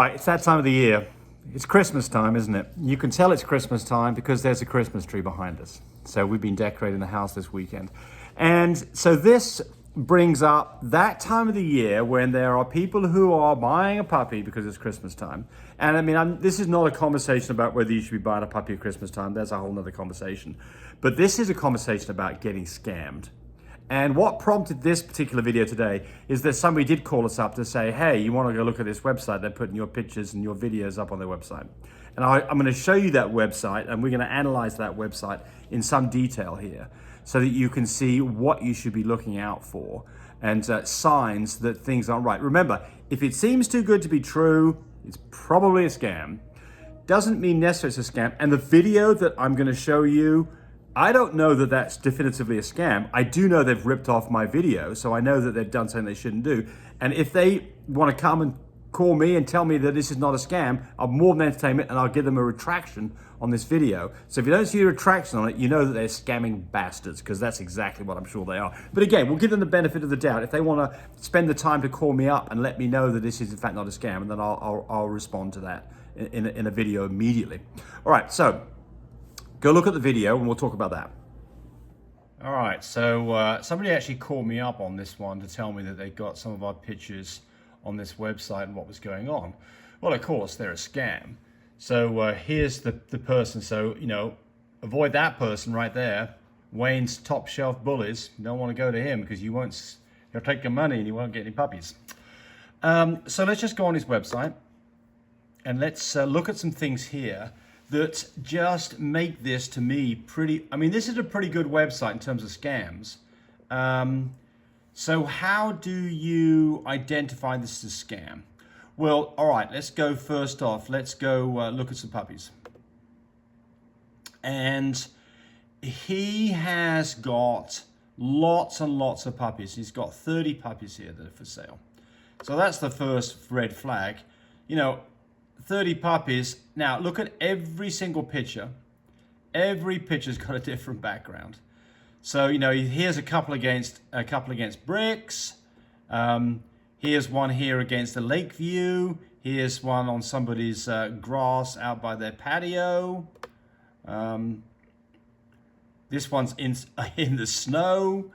right, it's that time of the year. It's Christmas time, isn't it? You can tell it's Christmas time because there's a Christmas tree behind us. So we've been decorating the house this weekend. And so this brings up that time of the year when there are people who are buying a puppy because it's Christmas time. And I mean, this is not a conversation about whether you should be buying a puppy at Christmas time. That's a whole nother conversation. But this is a conversation about getting scammed. And what prompted this particular video today is that somebody did call us up to say, hey, you want to go look at this website? They're putting your pictures and your videos up on their website. And I'm going to show you that website, and we're going to analyze that website in some detail here so that you can see what you should be looking out for and signs that things aren't right. Remember, if it seems too good to be true, it's probably a scam. Doesn't mean necessarily it's a scam. And the video that I'm going to show you, I don't know that that's definitively a scam. I do know they've ripped off my video, so I know that they've done something they shouldn't do. And if they want to come and call me and tell me that this is not a scam, I'm more than entertainment, and I'll give them a retraction on this video. So if you don't see a retraction on it, you know that they're scamming bastards, because that's exactly what I'm sure they are. But again, we'll give them the benefit of the doubt. If they want to spend the time to call me up and let me know that this is in fact not a scam, and then I'll respond to that in a video immediately. All right, so go look at the video and we'll talk about that. All right, so somebody actually called me up on this one to tell me that they got some of our pictures on this website and what was going on. Well, of course, they're a scam. So here's the person. So, you know, avoid that person right there. Wayne's top shelf bullies. You don't want to go to him because he'll take your money and you won't get any puppies. So let's just go on his website and let's look at some things here that just make this, to me, pretty, I mean, this is a pretty good website in terms of scams. So how do you identify this as a scam? Well, all right, let's go first off. Let's go look at some puppies. And he has got lots and lots of puppies. He's got 30 puppies here that are for sale. So that's the first red flag. You know, 30 puppies. Now look at every single picture. Every picture's got a different background. So, you know, here's a couple against bricks. Here's one here against a lake view. Here's one on somebody's grass out by their patio. This one's in the snow.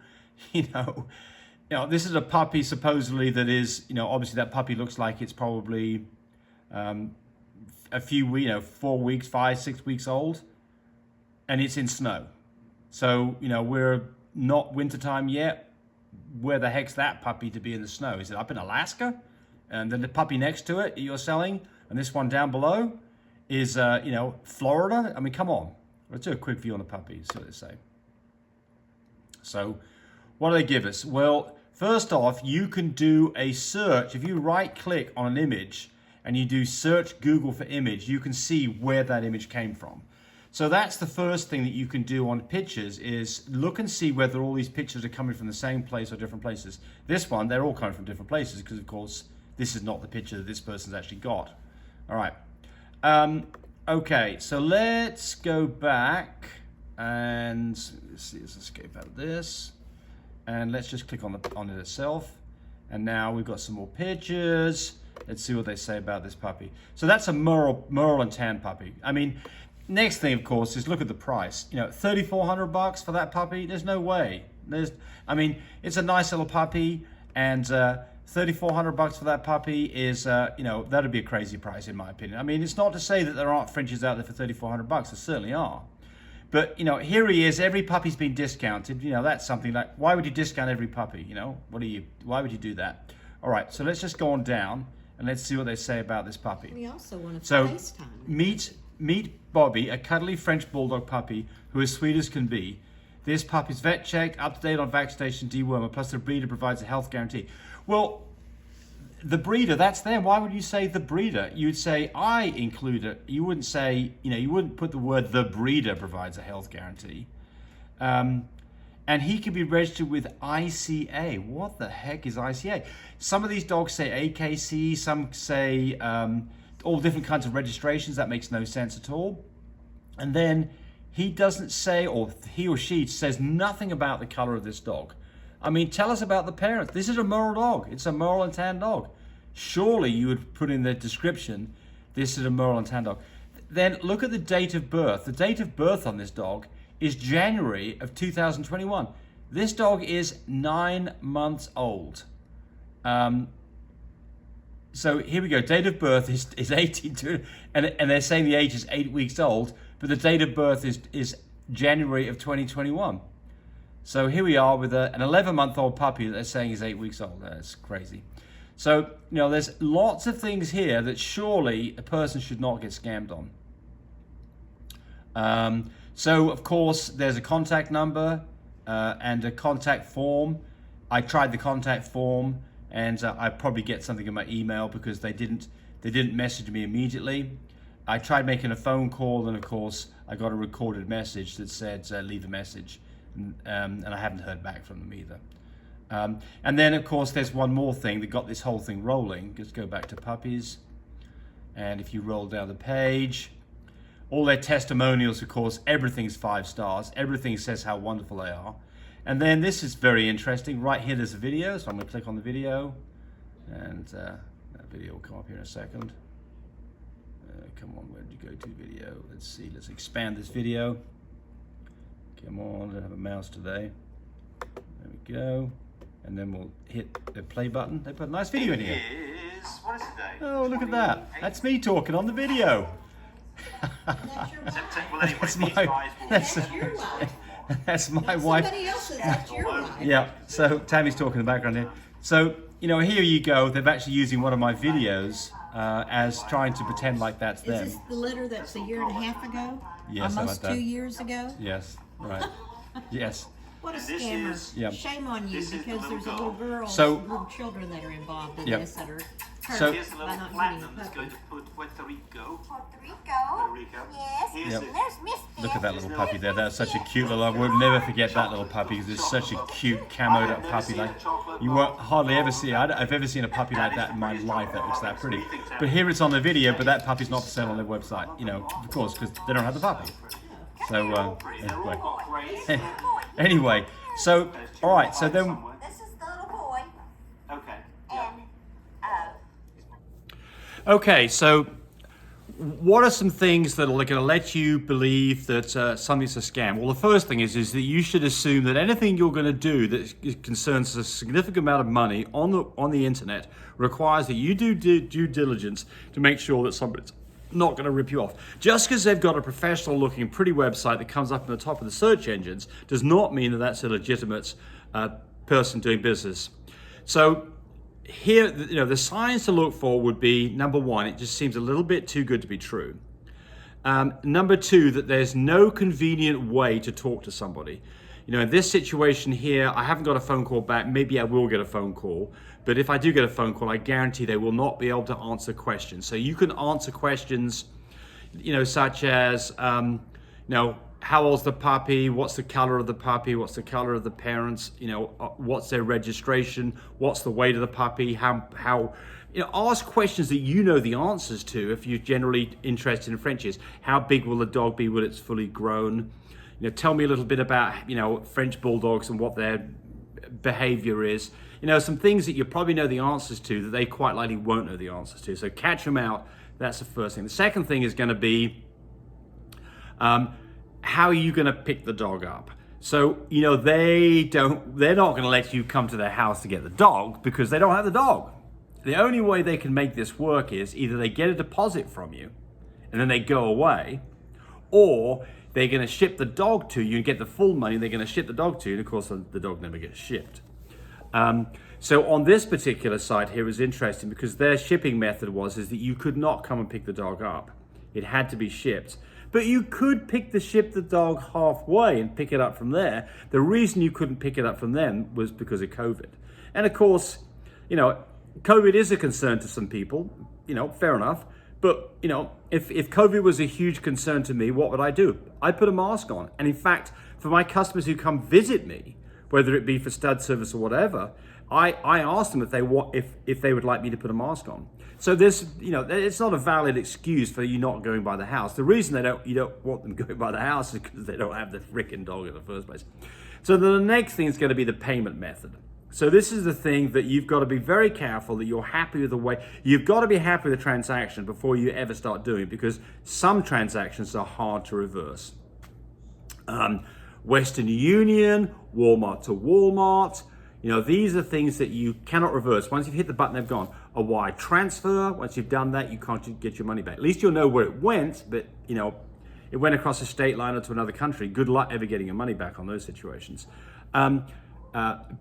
You know, this is a puppy supposedly that is, you know, obviously that puppy looks like it's probably a few, you know, 4 weeks, 5, 6 weeks old, and it's in snow. So, you know, we're not wintertime yet. Where the heck's that puppy to be in the snow? Is it up in Alaska? And then the puppy next to it you're selling, and this one down below is, you know, Florida? I mean, come on. Let's do a quick view on the puppy, see what they say. So, what do they give us? Well, first off, you can do a search. If you right-click on an image and you do search Google for image, you can see where that image came from. So that's the first thing that you can do on pictures, is look and see whether all these pictures are coming from the same place or different places. This one, they're all coming from different places because, of course, this is not the picture that this person's actually got. All right. Okay, so let's go back and let's escape out of this. And let's just click on it itself. And now we've got some more pictures. Let's see what they say about this puppy. So that's a Merle and Tan puppy. I mean, next thing, of course, is look at the price. You know, $3,400 for that puppy. There's no way. I mean, it's a nice little puppy, and $3,400 for that puppy is, you know, that'd be a crazy price in my opinion. I mean, it's not to say that there aren't Frenchies out there for $3,400. There certainly are. But, you know, here he is. Every puppy's been discounted. You know, that's something like, why would you discount every puppy? You know, why would you do that? All right, so let's just go on down and let's see what they say about this puppy. We also want to so FaceTime. Meet Bobby, a cuddly French bulldog puppy who is sweet as can be. This puppy's vet checked, up to date on vaccination, dewormer, plus the breeder provides a health guarantee. Well, the breeder, that's them. Why would you say the breeder? You'd say I include it. You wouldn't say, you know, you wouldn't put the word the breeder provides a health guarantee. And he can be registered with ICA. What the heck is ICA? Some of these dogs say AKC, some say all different kinds of registrations. That makes no sense at all. And then he doesn't say, or he or she says nothing about the color of this dog. I mean, tell us about the parents. This is a Merle dog. It's a Merle and Tan dog. surely you would put in the description, this is a Merle and Tan dog. Then look at the date of birth. The date of birth on this dog is January of 2021. This dog is 9 months old. So here we go. Date of birth is 18, and they're saying the age is 8 weeks old, but the date of birth is January of 2021. So here we are with an 11-month-old puppy that they're saying is 8 weeks old. That's crazy. So, there's lots of things here that surely a person should not get scammed on. So, of course, there's a contact number and a contact form. I tried the contact form, and I probably get something in my email because they didn't message me immediately. I tried making a phone call, and of course, I got a recorded message that said leave a message, and I haven't heard back from them either. And then, of course, there's one more thing that got this whole thing rolling. Let's go back to puppies, and if you roll down the page, all their testimonials, of course, everything's 5 stars. Everything says how wonderful they are. And then this is very interesting. Right here, there's a video, so I'm going to click on the video, and that video will come up here in a second. Come on, where did you go to video? Let's see, let's expand this video. Come on, I don't have a mouse today. There we go. And then we'll hit the play button. They put a nice video in here. What is it today? Oh, look at that. That's me talking on the video. That's my wife. Somebody else's, that's your wife. Yeah, so Tammy's talking in the background here. So, here you go. They're actually using one of my videos as trying to pretend like that's them. Is this the litter that's a year and a half ago? Yes, almost like that. 2 years ago? Yes, right. Yes. What a And this scammer. is- Yeah. Shame on you this is the because there's a little little girl, So- little children that are involved in Yep. this that are hurt So- Here's the by little not getting platinum a that's puppy. going to put Puerto Rico. Puerto Rico. Puerto Rico. Yes. Here's Yep. it. There's Miss. Look at that little puppy there. That's such a cute little. I will never forget that little puppy because it's such a cute camoed up puppy. Like you won't hardly ever see. I've ever seen a puppy like that in my life that looks that pretty. But here it's on the video, but that puppy's not for sale on their website. Of course, because they don't have the puppy. So anyway. Anyway, so all right. So then. This is the little boy, Okay. Yeah. and Okay, so what are some things that are going to let you believe that something's a scam? Well, the first thing is that you should assume that anything you're going to do that concerns a significant amount of money on the internet requires that you do due diligence to make sure that somebody's not going to rip you off. Just because they've got a professional looking pretty website that comes up in the top of the search engines does not mean that that's a legitimate person doing business. So here, the signs to look for would be, number one, it just seems a little bit too good to be true. Number two, that there's no convenient way to talk to somebody. In this situation here, I haven't got a phone call back. Maybe I will get a phone call. But if I do get a phone call, I guarantee they will not be able to answer questions. So you can answer questions, such as, how old's the puppy? What's the color of the puppy? What's the color of the parents? What's their registration? What's the weight of the puppy? How ask questions that you know the answers to if you're generally interested in Frenchies. How big will the dog be when it's fully grown? Tell me a little bit about, French bulldogs and what their behavior is. Some things that you probably know the answers to that they quite likely won't know the answers to. So catch them out. That's the first thing. The second thing is going to be, how are you going to pick the dog up? So, they're not going to let you come to their house to get the dog because they don't have the dog. The only way they can make this work is either they get a deposit from you and then they go away, or they're going to ship the dog to you and get the full money. They're going to ship the dog to you, and of course the dog never gets shipped. So on this particular site here is interesting because their shipping method is that you could not come and pick the dog up. It had to be shipped. But you could ship the dog halfway and pick it up from there. The reason you couldn't pick it up from them was because of COVID. And of course, COVID is a concern to some people, fair enough. But, if COVID was a huge concern to me, what would I do? I'd put a mask on. And in fact, for my customers who come visit me, whether it be for stud service or whatever, I ask them if they would like me to put a mask on. So there's, it's not a valid excuse for you not going by the house. The reason you don't want them going by the house is because they don't have the frickin' dog in the first place. So the next thing is going to be the payment method. So this is the thing that you've got to be very careful that you're happy with the way, you've got to be happy with the transaction before you ever start doing it, because some transactions are hard to reverse. Western Union, Walmart to Walmart, these are things that you cannot reverse. Once you've hit the button, they've gone. A wire transfer, once you've done that, you can't get your money back. At least you'll know where it went, but it went across a state line or to another country. Good luck ever getting your money back on those situations.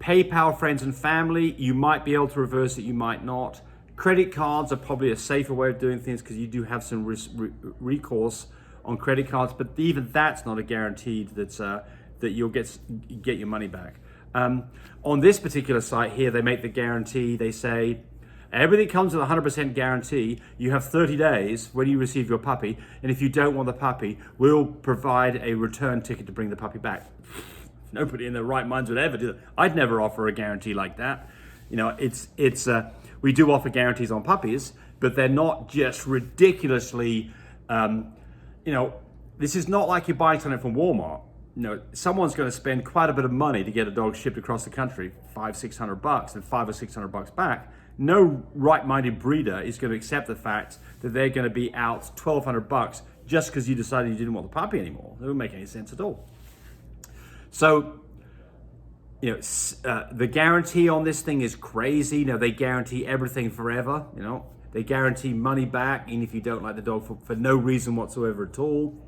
PayPal, friends and family, you might be able to reverse it, you might not. Credit cards are probably a safer way of doing things because you do have some recourse on credit cards, but even that's not a guaranteed that you'll get your money back. On this particular site here, they make the guarantee. They say everything comes with a 100% guarantee. You have 30 days when you receive your puppy, and if you don't want the puppy, we'll provide a return ticket to bring the puppy back. Nobody in their right minds would ever do that. I'd never offer a guarantee like that. We do offer guarantees on puppies, but they're not just ridiculously, this is not like you're buying something from Walmart. Someone's going to spend quite a bit of money to get a dog shipped across the country, $500-600, and $500 or $600 back. No right-minded breeder is going to accept the fact that they're going to be out $1,200 just because you decided you didn't want the puppy anymore. It wouldn't make any sense at all. So, the guarantee on this thing is crazy. They guarantee everything forever. They guarantee money back, even if you don't like the dog for no reason whatsoever at all.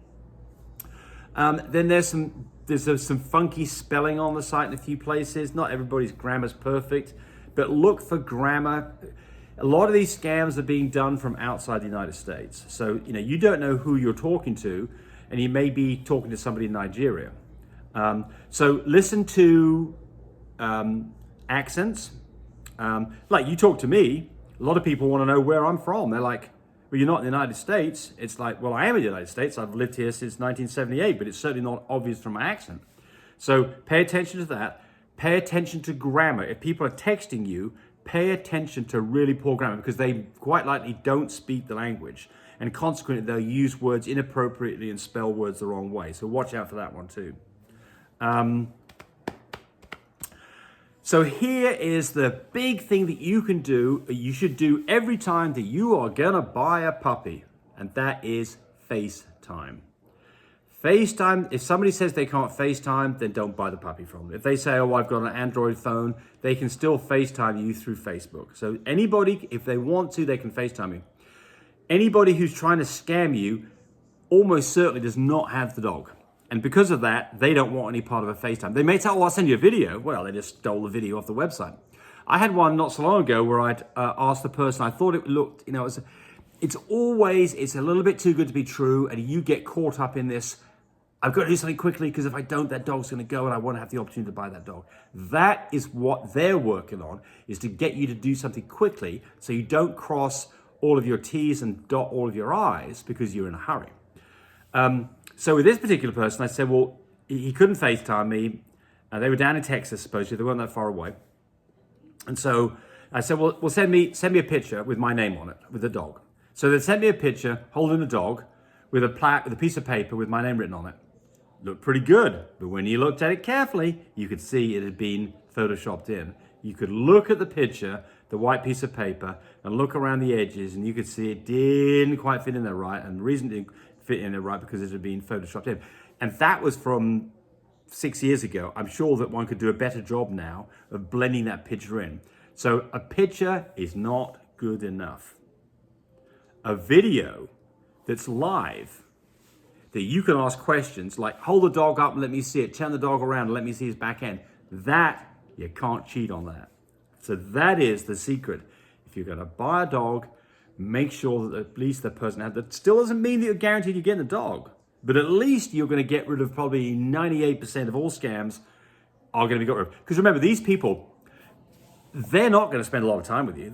Then there's some funky spelling on the site in a few places. Not everybody's grammar's perfect, but look for grammar. A lot of these scams are being done from outside the United States. So, you don't know who you're talking to, and you may be talking to somebody in Nigeria. So listen to accents. Like you talk to me, a lot of people want to know where I'm from. They're like, well, you're not in the United States. It's like, well, I am in the United States. I've lived here since 1978, but it's certainly not obvious from my accent. So pay attention to that. Pay attention to grammar. If people are texting you, pay attention to really poor grammar because they quite likely don't speak the language. And consequently, they'll use words inappropriately and spell words the wrong way. So watch out for that one too. So here is the big thing that you can do, you should do every time that you are gonna buy a puppy, and that is FaceTime. FaceTime, if somebody says they can't FaceTime, then don't buy the puppy from them. If they say, oh, I've got an Android phone, they can still FaceTime you through Facebook. So anybody, if they want to, they can FaceTime you. Anybody who's trying to scam you almost certainly does not have the dog. And because of that, they don't want any part of a FaceTime. They may say, oh, I'll send you a video. Well, they just stole the video off the website. I had one not so long ago where I'd asked the person, I thought it looked, it's a little bit too good to be true, and you get caught up in this, I've got to do something quickly because if I don't, that dog's going to go and I want to have the opportunity to buy that dog. That is what they're working on, is to get you to do something quickly so you don't cross all of your T's and dot all of your I's because you're in a hurry. So with this particular person, I said, well, he couldn't FaceTime me. They were down in Texas, supposedly. They weren't that far away. And so I said, well, send me a picture with my name on it, with the dog. So they sent me a picture holding the dog with a piece of paper with my name written on it. Looked pretty good. But when you looked at it carefully, you could see it had been photoshopped in. You could look at the picture, the white piece of paper, and look around the edges, and you could see it didn't quite fit in there right. And the reason it didn't fit in there right because it had been photoshopped in. And that was from 6 years ago. I'm sure that one could do a better job now of blending that picture in. So a picture is not good enough. A video that's live, that you can ask questions like, hold the dog up and let me see it, turn the dog around and let me see his back end. That, you can't cheat on that. So that is the secret. If you're gonna buy a dog, make sure that at least the person has, that still doesn't mean that you're guaranteed you're getting the dog, but at least you're going to get rid of probably 98% of all scams are going to be got rid of. Because remember, these people, they're not going to spend a lot of time with you.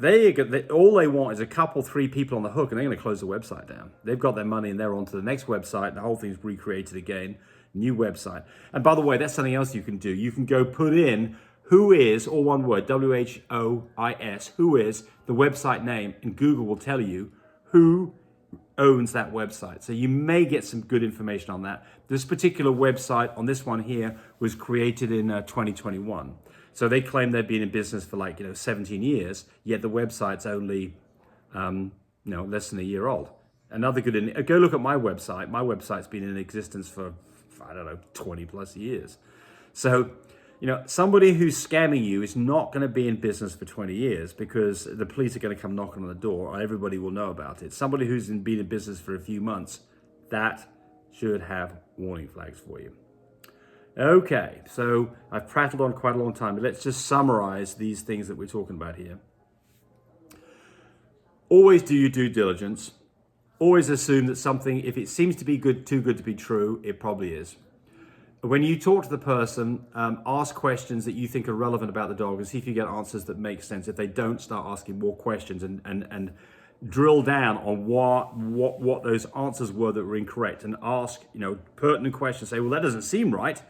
All they want is a couple, 3 people on the hook, and they're going to close the website down. They've got their money and they're on to the next website, and the whole thing's recreated again, new website. And by the way, that's something else you can do. You can go put in who is, all one word, WHOIS, who is the website name, and Google will tell you who owns that website. So you may get some good information on that. This particular website on this one here was created in 2021. So they claim they've been in business for 17 years, yet the website's only less than a year old. Another good, go look at my website. My website's been in existence for, 20 plus years. So, somebody who's scamming you is not going to be in business for 20 years because the police are going to come knocking on the door and everybody will know about it. Somebody who's been in business for a few months, that should have warning flags for you. Okay, so I've prattled on quite a long time, but let's just summarize these things that we're talking about here. Always do your due diligence. Always assume that something, if it seems to be too good to be true, it probably is. When you talk to the person, ask questions that you think are relevant about the dog and see if you get answers that make sense. If they don't, start asking more questions and drill down on what those answers were that were incorrect, and ask pertinent questions. Say, well, that doesn't seem right,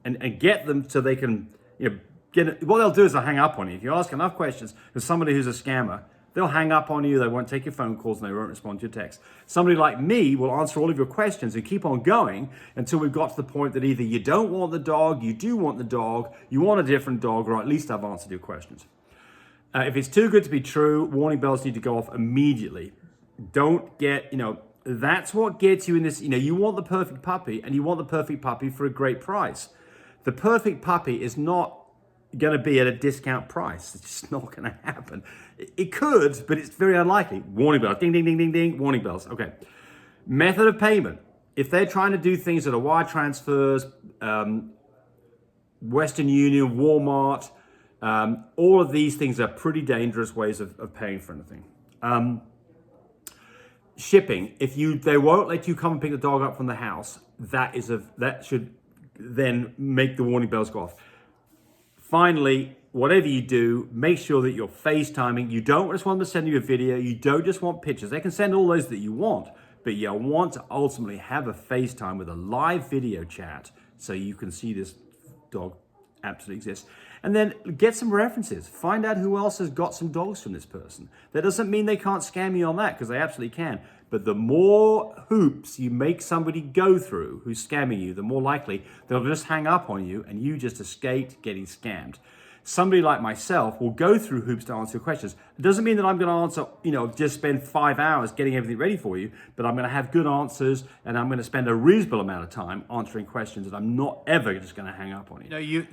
and get them so they can get it. What they'll do is they'll hang up on you. If you ask enough questions with somebody who's a scammer, they'll hang up on you, they won't take your phone calls, and they won't respond to your texts. Somebody like me will answer all of your questions and keep on going until we've got to the point that either you don't want the dog, you do want the dog, you want a different dog, or at least I've answered your questions. If it's too good to be true, warning bells need to go off immediately. Don't get, that's what gets you in this, you want the perfect puppy, and you want the perfect puppy for a great price. The perfect puppy is not going to be at a discount price. It's just not going to happen. It could, but it's very unlikely. Warning bells, ding, ding, ding, ding, ding, warning bells. Okay. Method of payment. If they're trying to do things that are wire transfers, Western Union, Walmart, all of these things are pretty dangerous ways of paying for anything. Shipping. They won't let you come and pick the dog up from the house, that should then make the warning bells go off. Finally, whatever you do, make sure that you're FaceTiming. You don't just want them to send you a video. You don't just want pictures. They can send all those that you want, but you want to ultimately have a FaceTime with a live video chat so you can see this dog absolutely exists. And then get some references. Find out who else has got some dogs from this person. That doesn't mean they can't scam you on that, because they absolutely can. But the more hoops you make somebody go through who's scamming you, the more likely they'll just hang up on you and you just escaped getting scammed. Somebody like myself will go through hoops to answer your questions. It doesn't mean that I'm going to answer, just spend 5 hours getting everything ready for you, but I'm going to have good answers and I'm going to spend a reasonable amount of time answering questions, and I'm not ever just going to hang up on you.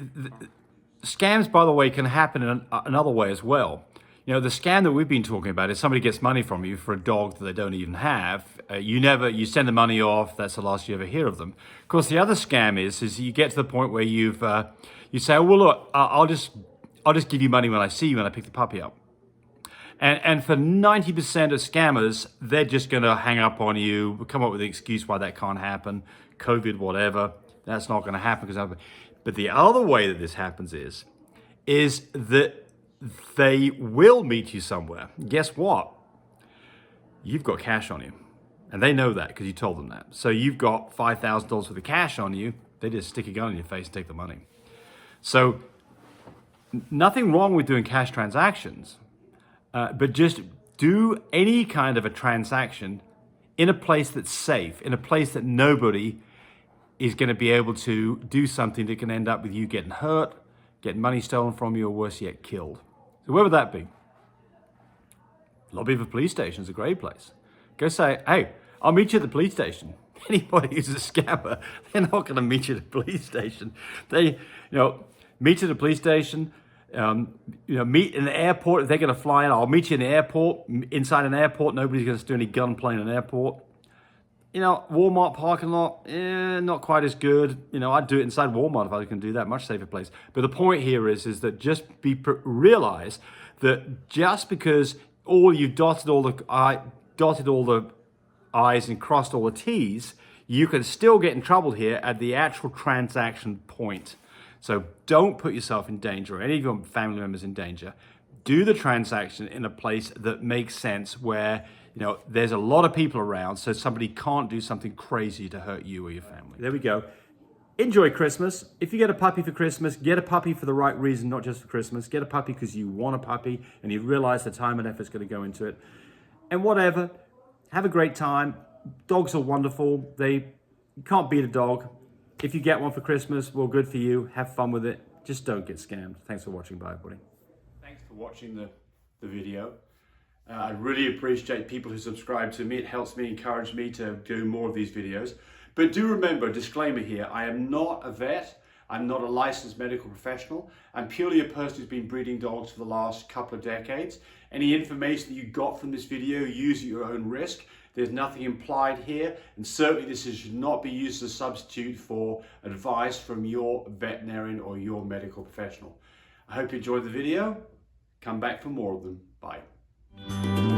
Scams, by the way, can happen in another way as well. The scam that we've been talking about is somebody gets money from you for a dog that they don't even have. You send the money off. That's the last you ever hear of them. Of course, the other scam is you get to the point where you say, oh, well, look, I'll just give you money when I see you when I pick the puppy up. And for 90% of scammers, they're just going to hang up on you, come up with an excuse why that can't happen, COVID, whatever. That's not going to happen. But the other way that this happens is that they will meet you somewhere. Guess what? You've got cash on you. And they know that because you told them that. So you've got $5,000 worth of cash on you. They just stick a gun in your face and take the money. So nothing wrong with doing cash transactions, but just do any kind of a transaction in a place that's safe, in a place that nobody is going to be able to do something that can end up with you getting hurt, getting money stolen from you, or worse yet, killed. So where would that be? Lobby of a police station is a great place. Go say, hey, I'll meet you at the police station. Anybody who's a scammer, they're not going to meet you at the police station. They, meet you at the police station, meet in the airport. If they're going to fly in, I'll meet you in the airport. Inside an airport, nobody's going to do any gunplay in an airport. Walmart parking lot, not quite as good. I'd do it inside Walmart if I can do that, much safer place. But the point here is that just realize that just because you dotted all the I's and crossed all the T's, you can still get in trouble here at the actual transaction point. So don't put yourself in danger or any of your family members in danger. Do the transaction in a place that makes sense where there's a lot of people around, so somebody can't do something crazy to hurt you or your family. There we go. Enjoy Christmas. If you get a puppy for Christmas, get a puppy for the right reason, not just for Christmas. Get a puppy because you want a puppy and you realize the time and effort is going to go into it. And whatever, have a great time. Dogs are wonderful. You can't beat a dog. If you get one for Christmas, well, good for you. Have fun with it. Just don't get scammed. Thanks for watching. Bye, everybody. Thanks for watching the video. I really appreciate people who subscribe to me. It helps me, encourage me to do more of these videos. But do remember, disclaimer here, I am not a vet. I'm not a licensed medical professional. I'm purely a person who's been breeding dogs for the last couple of decades. Any information that you got from this video, use at your own risk. There's nothing implied here, and certainly this should not be used as a substitute for advice from your veterinarian or your medical professional. I hope you enjoyed the video. Come back for more of them. Bye.